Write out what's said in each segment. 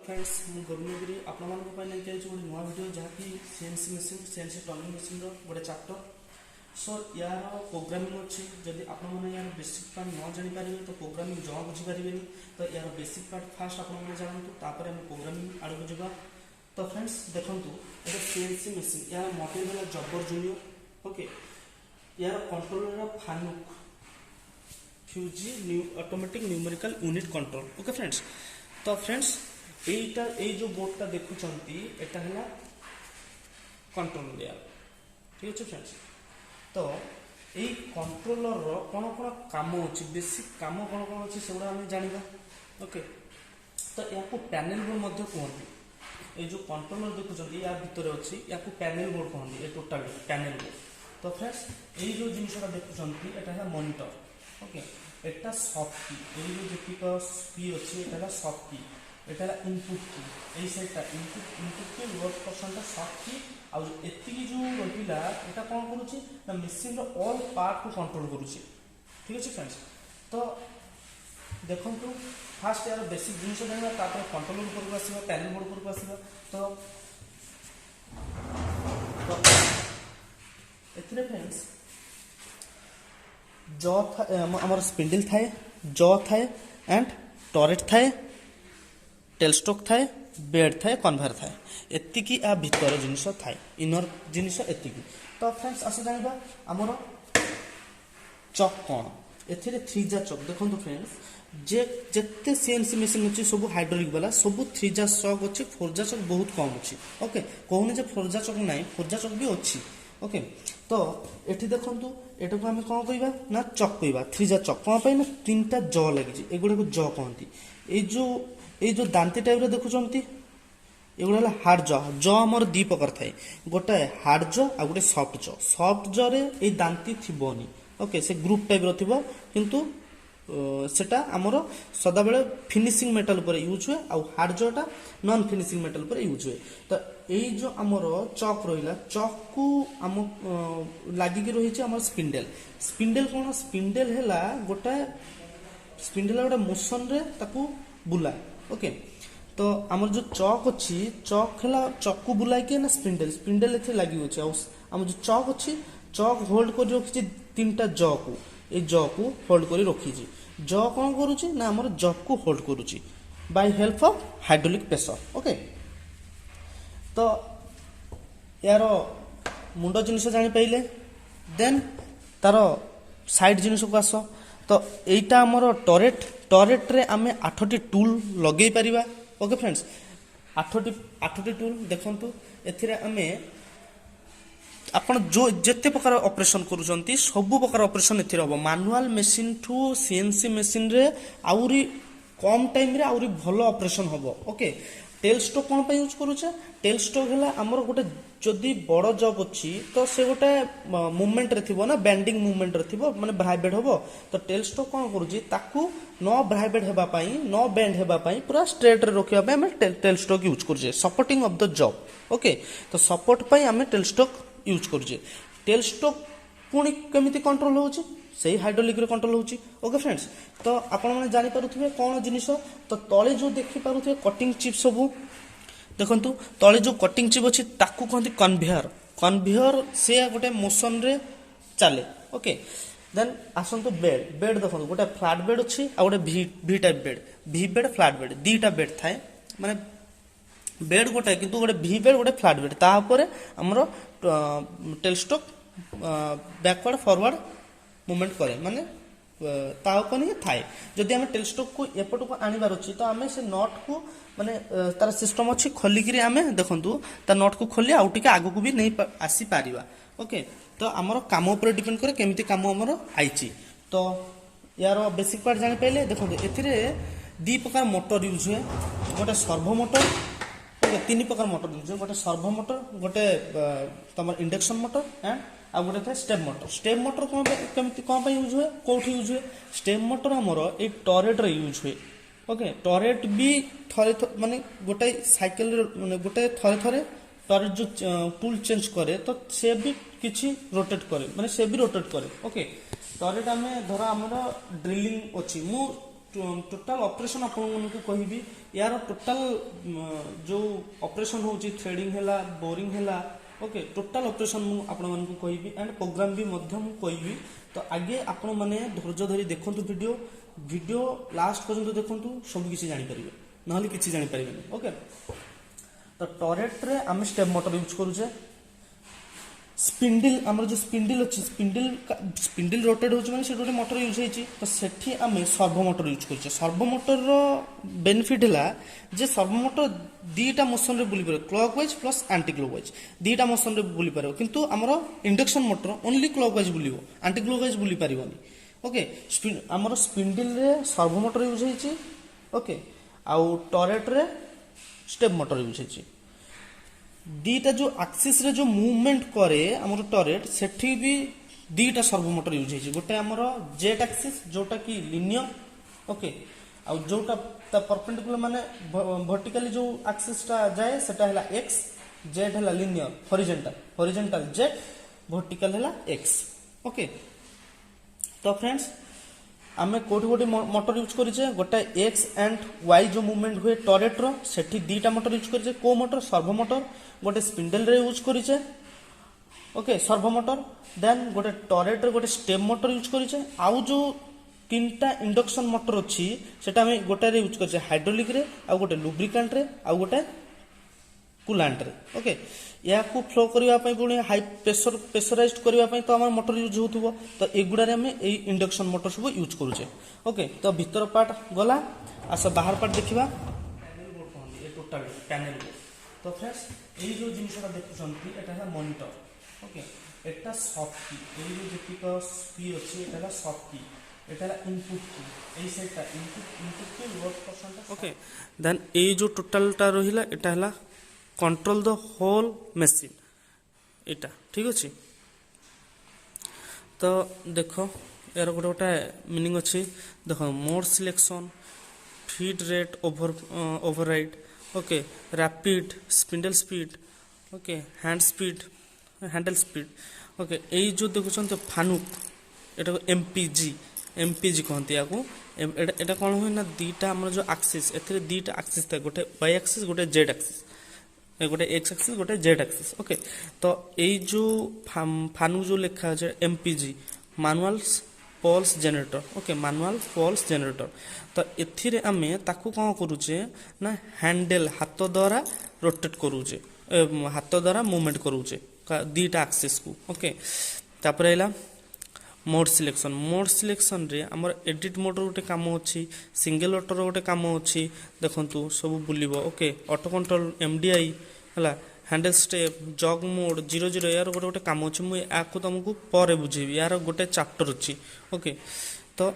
Friends मु गोविंदगिरी आपण मानक पाई लेके आइछ गोटे नुआ वीडियो जहाँ कि CNC machine CNC turning machine रो गोटे चैप्टर सो यार प्रोग्रामिंग अच्छी जदि आपण माने यार बेसिक पार्ट न जानि पारिबे तो प्रोग्रामिंग जमा बुझी पारिबेनी तो यार बेसिक पार्ट फास्ट आपण माने जानतु तापर हम प्रोग्रामिंग आड़ को जबा। तो फ्रेंड्स देखंतु एटा सीएनसी मशीन यार मटेरियल वाला जबर जूनियर ओके यार कंट्रोलर रा Fanuc Fuji new automatic numerical unit control okay friends. तो फ्रेंड्स एटा ए जो बोर्डटा देखुचंती एटा हला कंट्रोलर यार ठीक अछि फ्रेंड्स। तो ए कंट्रोलर रो कोन कोन काम अछि बेसिक काम कोन कोन अछि सेगुडा हम जानिबा ओके। तो याको पैनल बोर्ड मध्ये कहंती ए जो कंट्रोलर देखुचंती या भितर अछि याको पैनल बोर्ड कहंती ए टोटल पैनल बोर्ड। तो फ्रेंड्स ए जो जिनिसटा देखुचंती एटा है मॉनिटर ओके एटा सॉफ्ट की ए जो जेतिक की अछि एटा सॉफ्ट की एटा इनपुट की ए साइडटा इनपुट की वर्क पर्सन ता सॉफ्ट की आ एति की जो रहिला एटा कोन करूची ना मशीन रो ऑल पार्ट को कंट्रोल करूची ठीक अछि फ्रेंड्स। तो देखंतु फास्ट यार बेसिक जिनिस जानिबा तापर कंट्रोलर ऊपर को आसीबा पैनल बोर्ड ऊपर को आसीबा। तो एथिरे फ्रेंड्स जॉ हमर स्पिंडल थाए जॉ थाए एंड टॉरेट थाए टेल स्टॉक थाए बेड थाए कन्वेयर थाए एतिकी आ भीतर जिनिस थाए इनर जिनिस एतिकी। तो फ्रेंड्स आसे जानिबा हमर चक कोन एथिरे थ्री जा चक देखंतु फ्रेंड्स जे जत्ते सीएनसी मशीन अछि सब हाइड्रोलिक वाला सब थ्री जा चक अछि फोर जा चक बहुत कम अछि ओके कहूनी जे फोर जा चक नाही फोर जा चक भी अछि ओके। तो एठी देखंतु एटा को हम कोन कहिबा ना चक कहिबा थ्री जा चक कोन पय ना तीनटा जॉ लागि जे एगुडा को जॉ कहंती ए जो दांती टाइप रे देखुचंती एगुडा हार्ड जॉ जॉ हमर दी प्रकार थाए गोटे हार्ड जॉ आ गोटे सॉफ्ट जॉ रे ए दांती थिबोनी ओके से ग्रुप टाइप रो थिबो किंतु सेटा हमर सदा बेले फिनिशिंग मेटल पर यूज हुए आ हार्ड जॉटा नॉन फिनिशिंग मेटल पर यूज हुए। तो एई जो हमर चक रहिला चक को हम लागि के रहि छै हमर स्पिंडल कोन स्पिंडल हेला गोटे स्पिंडल गोटे मोशन रे ताकू बुला ओके। तो हमर जो चक अछि चक हेला चक को बुलाय के ना स्पिंडल एथे लागि होछ आ हम जो चक अछि चक होल्ड कर रखि छै तीनटा जॉ को ए जॉ को होल्ड करी रखी छी जॉ कोन करूची ना हमर जॉ को होल्ड करूची by help of hydraulic pressure okay. तो यार मुंड जिनिस जानि पाइले देन तार साइड जिनिस को आसो। तो एटा हमर टॉरेट रे आमे 8टी टूल लगेई परिबा ओके फ्रेंड्स 8टी टूल देखंतु एथिरे आमे आपण जो जेते प्रकार ऑपरेशन करूचंती सब प्रकार ऑपरेशन एथिर हो manual machine to CNC machine रे आउरी कम टाइम रे आउरी भलो ऑपरेशन होबो ओके। टेल स्टॉक कोन पे यूज करूचे टेल स्टॉक हला हमर गोटे जदी बड़ जॉब अछि तो से गोटे मूवमेंट रे थिबो ना बेंडिंग मूवमेंट रे थिबो माने वाइब्रेट होबो। तो टेल स्टॉक कोन करूची ताकू नो वाइब्रेट हेबा पई नो बेंड हेबा पई पूरा स्ट्रेट रे रखिबा पई हम टेल स्टॉक यूज करूचे supporting of the job okay. तो सपोर्ट पई हम टेल स्टॉक यूज करूचे टेल स्टॉक पुणी केमिति कंट्रोल होउची सही हाइड्रोलिक रे कंट्रोल होउची ओके फ्रेंड्स। तो आपण माने जानि पारुथबे कोन जिनिस तो तळे जो देखि पारुथबे कटिंग चिप सब देखंतु तळे जो कटिंग चिप अछि ताकू कहंती कन्वेयर से गोटे मोशन रे चले ओके। देन आसंतु बेड देखंतु गोटे फ्लैट बेड अछि आ गोटे V type bed flat bed दीटा बेड थाए माने बेड गोटे किंतु गोटे वी बेड गोटे फ्लैट बेड ता ऊपर हमरो tailstock backward forward movement करे माने ता ऊपर ही थाए जदि हम टेल स्टॉक को एपट को आनिबार अछि तो हमें से नट को माने तार सिस्टम अछि खोली करी हमें देखंतु ता नट को खोली आउ टिके आगु को भी नहीं आसी पारिबा ओके। तो हमर काम ऊपर डिपेंड करे केमिति काम हमर आइची। तो यार बेसिक पार्ट जानि पहिले देखंतु एथिरे दी प्रकार मोटर यूज हुए गोटे सर्वो मोटर तीन प्रकार मोटर यूज गोटे सर्वो मोटर गोटे तमर इंडक्शन मोटर एंड आ गोटे था स्टेप मोटर कोन केमिति कोन पे यूज हुए कोठी यूज हुए स्टेप मोटर हमर ए टॉरेट रे यूज हुए ओके। टॉरेट भी थरे माने गोटे साइकिल माने गोटे थरे टॉरेट जो टूल चेंज करे तो से भी किछि रोटेट करे माने से भी रोटेट करे ओके। टॉरेट हमें धर हमर ड्रिलिंग अछि मु टोटाल ऑपरेशन आपको कहबी यार टोटाल जो ऑपरेशन होची थ्रेडिंग हैला बोरिंग हैला ओके टोटाल ऑपरेशन मु आपण मानकु कहबी एंड प्रोग्राम भी मध्य मु कहबी तो आगे आपण माने धैर्य धरी देखंतु वीडियो लास्ट पर्यंत देखंतु सब किछि जानि परिबे नहले किछि जानि परिबे ओके। तो टॉरेट रे हम स्टेप मोटर यूज करूचे स्पिंडल हमर जो स्पिंडल अछि स्पिंडल रोटेट होछ माने से गोटे मोटर यूज हेछि तो सेठी हमें सर्वो मोटर यूज करछे। सर्वो मोटर रो बेनिफिट हला जे सर्वो मोटर दीटा मोशन रे बुली पारे क्लॉकवाइज प्लस एंटी क्लॉकवाइज दीटा मोशन रे बुली पारे किंतु हमर इंडक्शन मोटर ओनली क्लॉकवाइज बुलिबो एंटी क्लॉकवाइज बुली पारिबोनी ओके। हमर स्पिंडल रे सर्वो मोटर यूज हेछि ओके आउ टॉरेट रे स्टेप मोटर यूज हेछि दीटा जो एक्सिस रे जो मूवमेंट करे हमर टॉरेट सेठी भी दीटा सर्वो मोटर यूज हेछि गोटे हमर जेट एक्सिस जोटा की लिनियर ओके आ जोटा ता परपेंडिकुलर माने वर्टिकली जो एक्सिस टा जाए सेटा हला एक्स जेट हला लिनियर हॉरिजॉन्टल जेट वर्टिकल हला एक्स ओके। तो फ्रेंड्स आमे कोठी कोठी मोटर यूज करिचे गोटे एक्स एंड वाई जो मूवमेंट हुए टॉरेट रो सेठी दीटा मोटर यूज करिचे को मोटर सर्वो मोटर गोटे स्पिंडल रे यूज करिचे ओके सर्वो मोटर देन गोटे टॉरेट रे गोटे स्टेप मोटर यूज करिचे आउ जो तीनटा इंडक्शन मोटर अछि सेटा हम गोटे रे यूज करिचे हाइड्रोलिक रे आ गोटे लुब्रिकेंट रे आ गोटे कूलांट रे ओके या को फ्लो करबा पई पुणी हाई प्रेशराइज्ड करबा पई तो हमर मोटर यूज होतुबो तो एगुडा रे हम ए इंडक्शन मोटर सब यूज करूचे ओके। तो भीतर पार्ट गला आस बाहर पार्ट देखिबा पैनल बोर्ड कहंदी ए टोटल पैनल बोर्ड। तो फ्रेंड्स ए जो जिनिसटा देखुछंती एटा है मॉनिटर ओके एटा सॉफ्ट की ए जो जेतिक की अछि एटा सॉफ्ट की एटा इनपुट की ए सेटा इनपुट की वर्क परसेंट ओके देन ए जो टोटल टा रहिला एटा हला कंट्रोल द होल मशीन एटा ठीक अछि। तो देखो यार गोटे गोटे मीनिंग अच्छी देखो mode selection feed rate override okay rapid spindle speed okay handle speed okay ए जो देखुछन तो फानुक एटा एमपीजी कहते हैं एटा कौन हुए ना दीटा हमर जो एक्सिस एथरे दीटा एक्सिस था गोटे वाई एक्सिस गोटे जेड एक्सिस गोटे एक्स एक्सिस गोटे जेड एक्सिस ओके। तो यही जो फानु जो लिखा है MPG manual pulse generator okay manual pulse generator तो एथिरे आमे ताकू कौन करूचे ना हैंडल हाथ द्वारा रोटेट करूचे हाथ द्वारा मूवमेंट करूचे दीटा एक्सिस को ओके। तापर आइला मोड सिलेक्शन रे हमर एडिट मोड गोटे काम अच्छी सिंगल ऑटो गोटे काम अच्छी देखंतु सब बुलिबो ओके ऑटो कंट्रोल एमडीआई हला हैंडल स्टेप जॉग मोड 00 यार गोटे गोटे काम अच्छे मुझे आपको तुमको पर बुझेबी यार गोटे चैप्टर अच्छी ओके। तो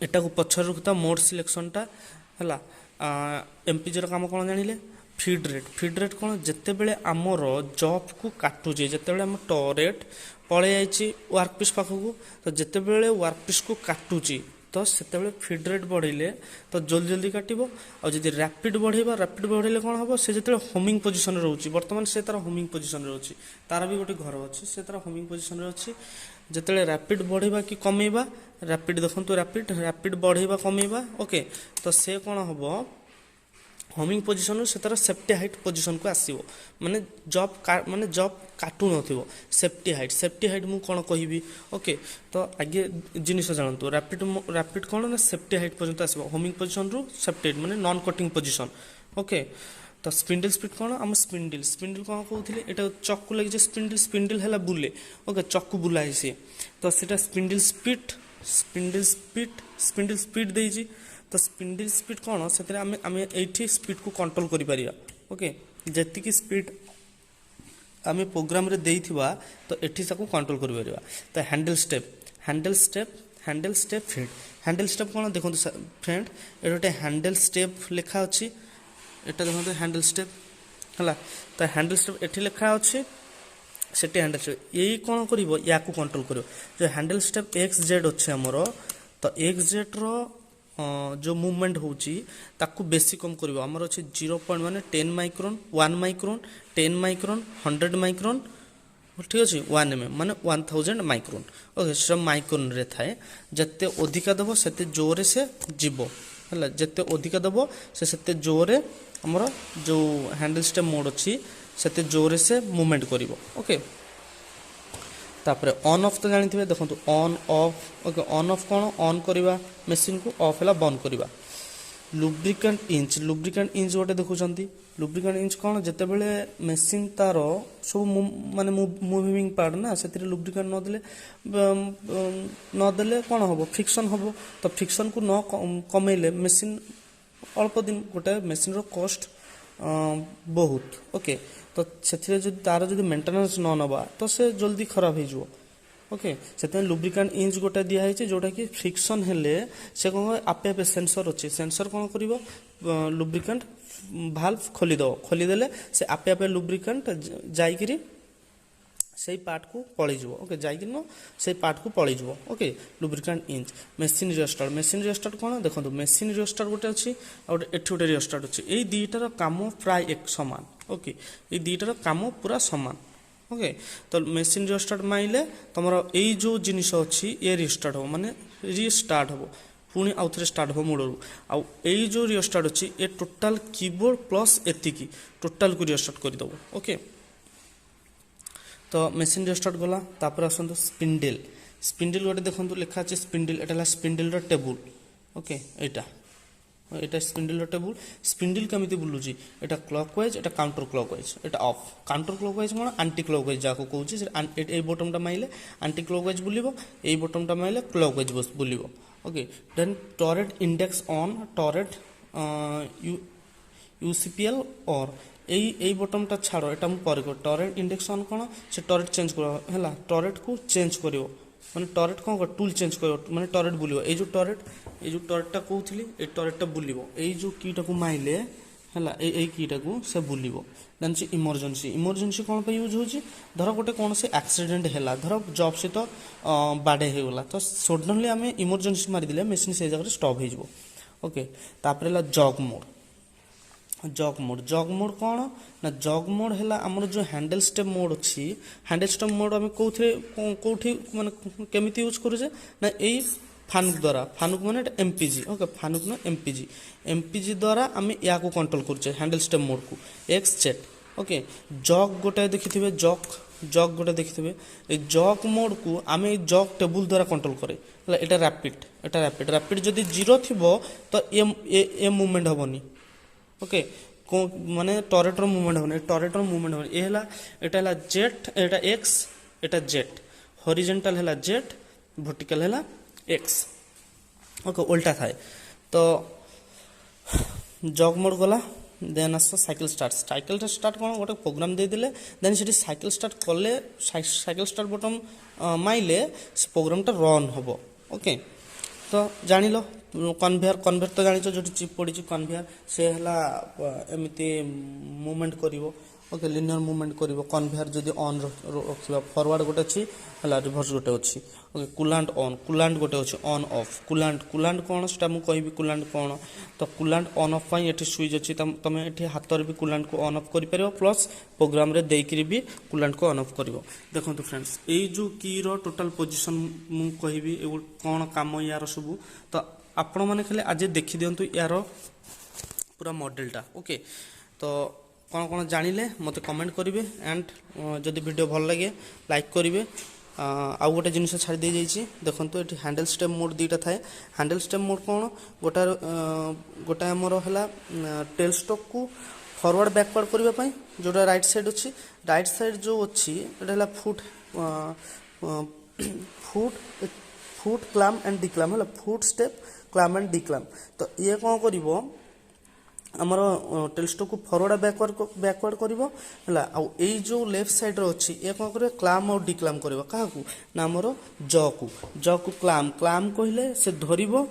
एटा को पछर रखता मोड सिलेक्शन टा हला एमपीजी काम कौन जानिले फीड रेट कौन जिते बेले आमर जॉब को काटुचे जिते बेले आम टॉरेट पड़े जाइए वर्कपीस पाखक तो जिते बेले वर्कपीस को काटुची तो सेते फीड रेट बढ़ेले तो जल्दी जल्दी काटिबो और जदि रैपिड बढ़ेले कौन हम से जिते होमिंग पोजिशन रोचे बर्तमान से तार होमिंग पोजिशन रोचे तार भी गोटे घर अच्छी से तार होमिंग पोजिशन अच्छी जिते रैपिड बढ़ेबा कि कमेबा रैपिड देखो रैपिड बढ़ेबा कमेबा ओके। तो से कौन हम होमिंग पोजिशन से तार सेफ्टी हाइट पोजिशन को आसीबो माने जॉब काटू नथिबो सेफ्टी हाइट मु कोन कहिबी ओके। तो आगे जिनिस जानतु रैपिड कोन ना सेफ्टी हाइट पर्यंत आसीबो होमिंग पोजिशन रु सेफ्टी हाइट माने नॉन कटिंग पोजिशन ओके। तो स्पिंडल स्पीड कोन हम स्पिंडल कोन कहउथिले एटा चक्कू लागि जे स्पिंडल हला बुले ओके चक्कू बुलाइ से तो सेटा स्पिंडल स्पीड देजी तो स्पिंडल स्पीड कौन से ये स्पीड को कंट्रोल करि परिया ओके जति की स्पीड आम प्रोग्राम रे देइथिबा तो एठी सबको कंट्रोल करि परिया। तो handle step feed handle step कौन देखो फ्रेंड ये गोटे हैंडल स्टेप लिखा अच्छी एटा देखो हैंडल स्टेप है तो हैंडल स्टेप एठी लिखा अच्छी सेठी हैंडल स्टेप यही कौन करिवो या को कंट्रोल करिवो जो हैंडल स्टेप एक्स जेड अच्छे हमरो तो एक्स जेड रो जो मूवमेंट होची ताकू बेसी कम करिवो हमर अछि 0 माने 10 माइक्रोन 1 माइक्रोन 10 माइक्रोन 100 माइक्रोन ठीक अच्छे 1 mm माने 1000 माइक्रोन ओके से माइक्रोन रे थाए जत्ते अधिका दबो सेते जोरे से जीवो हला जत्ते अधिका दबो से सेते जोरे हमर जो हैंडल स्टेम मोड अछि सेते जोरे से मूवमेंट करिवो ओके तापरे ऑन ऑफ तो जानिथिबे देखंतु on off okay on of cone on करबा मशीन को ऑफ हला बंद करबा लुब्रिकेंट इंच गोटे देखुछंती लुब्रिकेंट इंच कोन जते बेले मशीन तार सब माने मूविंग पार्ट ना सेतिर लुब्रिकेंट न देले कोन होबो फ्रिक्शन होबो तो फ्रिक्शन को न कमेले मशीन अल्प दिन गोटे मशीन रो कॉस्ट बहुत ओके तो से तार जो मेंटेनेंस न नवा तो से जल्दी खराब हो ओके से लुब्रिकेंट इंच गोटे दिखाई जोटा कि फ्रिक्शन हेले से कौन आपे आपे सेंसर अच्छे सेंसर कौन कर लुब्रिकेंट भाल्व खोलीदेले से आपे आपे लुब्रिकेंट जाइकरी से पार्ट को पलैज ओके जाइए से पार्ट को पलैज ओके लुब्रिकेंट इंच मेसीन रिस्टार्ट कौन देखो मेसीन रिस्टार्ट गोटे अच्छी और एठी गोटे रिस्टार्ट अच्छी यही दुईटार काम प्राय एक सामान ओके ये दुईटार काम पूरा सामान ओके तो मेसीन रिस्टार्ट माइले तुम यही जो जिनिस अच्छी ये रिस्टार्ट हो माने रिस्टार्ट हो पुणी आउ थे स्टार्ट हो मूलरू आउ यही जो रिस्टार्ट अच्छी ये टोटाल कीबोर्ड प्लस एतिकी टोटाल को रिस्टार्ट करदेव ओके तो मेसीन रिस्टार्ट गला तापर आसतु स्पिंडल गोटे देखो लिखा अच्छे स्पिंडल एटा स्पिंडल टेबुल ओके एटा स्पिंडल टेबुल स्पिंडल केमिति बुलुची एटा क्लॉकवाइज एटा काउंटर क्लॉकवाइज एटा ऑफ काउंटर क्लॉकवाइज कोन एंटी क्लॉकवाइज जाको कहूची से ए बटन टा माइले एंटी क्लॉकवाइज बुलिबो ए बटन टा माइले क्लॉकवाइज बस बुलिबो okay then turret index on turret UCPL और এই বটনটা ছাড়ো এটা মু পরে কর টরেট ইন্ডেক্স অন কোন সে টরেট চেঞ্জ করো হেলা টরেট को चेंज करियो माने टरेट कोन कर टूल चेंज करियो माने टरेट बुलियो ए जो टरेटटा कहउथली ए टरेटटा बुलियो ए जो कीटा को माइले हेला ए कीटा को से बुलियो देन से इमरजेंसी कोन पे यूज होची धर गोटे कोन से एक्सीडेंट हेला धर जॉब से तो बाडे हे गला तो सडनली हमें इमरजेंसी मारि दिले मशीन से जगह स्टॉप हे जबो ओके तापर ला जॉग मोड कौन ना जॉग मोड है आमर जो हैंडल स्टेप मोड अच्छी हैंडल स्टेप मोड आम कौटी माने केमिति यूज करूचे ना यही फानुक द्वारा फानुक माने एमपीजी ओके फानुक ना एमपीजी द्वारा आम या कंट्रोल करूचे हैंडल स्टेप मोड को एक्स जेट ओके जॉग गोटे देखिथे जॉग गोटे देखिथे जॉग मोड को आम जॉग टेबुल द्वारा कंट्रोल करे एटा रैपिड जदि जीरो थी तो ए मूवमेंट हेनी ओके माने टॉरेटर मूवमेंट होने ये हला एटा जेट एटा एक्स एटा जेट हॉरिजॉन्टल हला जेट वर्टिकल हला एक्स ओके उल्टा थाए तो जॉग मोड गला देन आस साइकिल स्टार्ट कौन गोटे प्रोग्राम दे दिले देन से साइकिल स्टार्ट कले साइकिल स्टार्ट बटन माइले से प्रोग्राम टा रन होबो ओके तो जानिलो कन्वेयर तो जानिछ जो चिप पड़ी कन्वेयर से हला एमिति मूवमेंट करिवो ओके लिनियर मूवमेंट करिवो कन्वेयर जदि ऑन रखिबा फॉरवर्ड गोटे अछि हला रिवर्स गोटे अछि ओके कूलांट गोटे अछि ऑन ऑफ कूलांट कोन सेटा मु कहबी कूलांट कोन तो कूलांट ऑन ऑफ पई एठी स्विच अछि तमे एठी हातर भी कूलांट को ऑन ऑफ करि परिबो प्लस प्रोग्राम रे देइकरी भी कूलांट को ऑन ऑफ करिवो देखंतु फ्रेंड्स एई जो की रो टोटल पोजीशन मु कहबी ए कोन काम यार सब तो आपण माने खाली आज देखि दियंतु यार पूरा मॉडलटा ओके तो कौन कौन जानिले मते कमेंट करिवे एंड जदि वीडियो भल लगे लाइक करिवे आउ गोटे जिनिस छाड़ी दे जाइए देखो ये हैंडल स्टेप मोड दुईटा थाए हैंडल स्टेप मोड कौन गोटा आमर है टेल स्टॉक को फॉरवर्ड बैकवर्ड करने जोटा राइट साइड अच्छी राइट साइड जो अच्छी है फुट फुट क्लाम एंड डिक्लाम है फुट स्टेप क्लाम एंड डिक्लाम तो ये कौन कर आमर टेलस्टॉक को फॉरवर्ड बैकवर्ड करिवो हला आ एई जो लेफ्ट साइड रो अछि ए कोन करे क्लाम और डिक्लाम करिवो काहाकू ना हमर ज को क्लाम कहले से धरिवो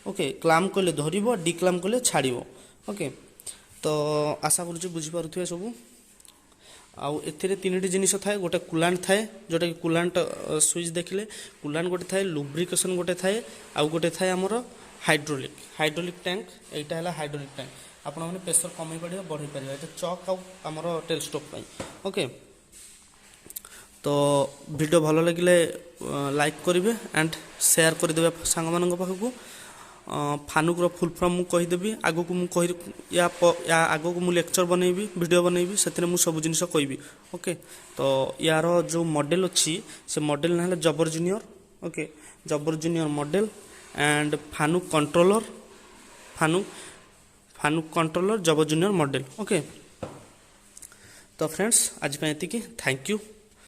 ओके क्लाम कहले धरिवो डिक्लाम कहले छाड़िवो ओके तो आशा करूची बुझी पारुथिबे सब आउ एथिरे तीनटी जिनिस थाए गोटे कूलांट थाए जोटा कि कूलांट स्विच देखले कूलांट गोटे थाए लुब्रिकेशन गोटे थाए आउ गोटे थाए हमर हाइड्रोलिक टैंक एटा हला हाइड्रोलिक टैंक आपण माने प्रेशर कमै पड़ियो बढ़ी परियो एटा चक आउ हमर टेल स्टॉक पई ओके तो वीडियो भल लगे लाइक करेंगे एंड शेयर करदे सांग मान पाखक फानुक फुल फॉर्म मु कहीदेवी आगु को या आगु को लेक्चर बनैबी वीडियो बनैबी से मुझे सब जिन कहबी ओके। तो यार जो मॉडल अच्छी से मॉडल ना जबर जूनियर ओके जबर जूनियर मॉडल एंड फानुक कंट्रोलर जबर जूनियर मॉडल ओके। तो फ्रेंड्स आज पे थैंक यू।